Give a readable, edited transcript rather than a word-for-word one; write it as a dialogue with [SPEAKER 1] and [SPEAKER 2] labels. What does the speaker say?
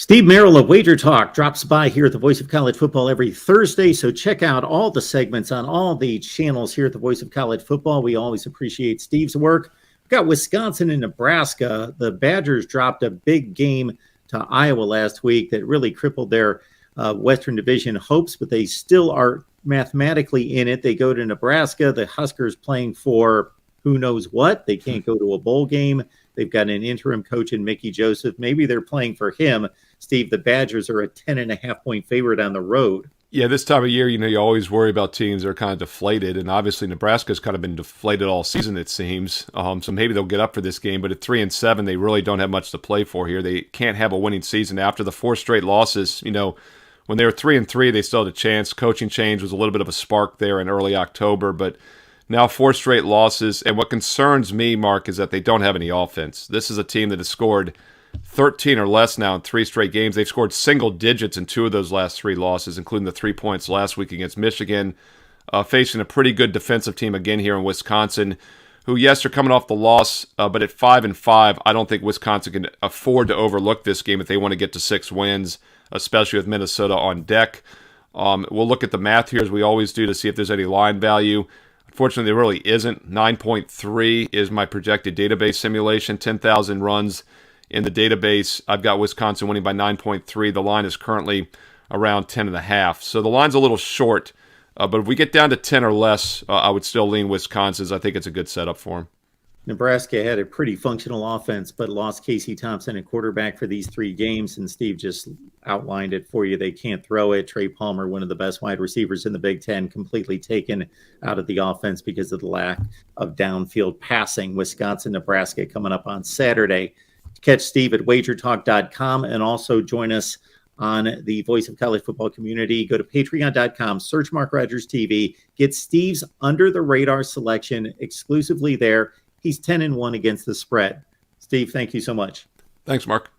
[SPEAKER 1] Steve Merrill of Wager Talk drops by here at the Voice of College Football every Thursday, so check out all the segments on all the channels here at the Voice of College Football. We always appreciate Steve's work. We've got Wisconsin and Nebraska. The Badgers dropped a big game to Iowa last week that really crippled their Western Division hopes, but they still are mathematically in it. They go to Nebraska. The Huskers playing for who knows what. They can't go to a bowl game. They've got an interim coach in Mickey Joseph. Maybe they're playing for him. Steve, the Badgers are a 10.5-point favorite on the road.
[SPEAKER 2] Yeah, this time of year, you always worry about teams that are kind of deflated, and obviously Nebraska's kind of been deflated all season, it seems. So maybe they'll get up for this game, but at 3-7, they really don't have much to play for here. They can't have a winning season after the 4 straight losses. When they were 3-3, they still had a chance. Coaching change was a little bit of a spark there in early October, but now 4 straight losses. And what concerns me, Mark, is that they don't have any offense. This is a team that has scored 13 or less now in 3 straight games. They've scored single digits in 2 of those last 3 losses, including the 3 points last week against Michigan, facing a pretty good defensive team again here in Wisconsin, who, yes, are coming off the loss, but at 5-5, I don't think Wisconsin can afford to overlook this game if they want to get to 6 wins, especially with Minnesota on deck. We'll look at the math here, as we always do, to see if there's any line value. Unfortunately, there really isn't. 9.3 is my projected database simulation, 10,000 runs in the database. I've got Wisconsin winning by 9.3. The line is currently around 10.5. So the line's a little short, but if we get down to 10 or less, I would still lean Wisconsin. I think it's a good setup for them.
[SPEAKER 1] Nebraska had a pretty functional offense, but lost Casey Thompson at quarterback for these 3 games, and Steve just outlined it for you. They can't throw it. Trey Palmer, one of the best wide receivers in the Big Ten, completely taken out of the offense because of the lack of downfield passing. Wisconsin, Nebraska coming up on Saturday. Catch Steve at wagertalk.com and also join us on the Voice of College Football community. Go to patreon.com, search MarkRogersTV, get Steve's Under the Radar selection exclusively there. He's 10-1 against the spread. Steve, thank you so much.
[SPEAKER 2] Thanks, Mark.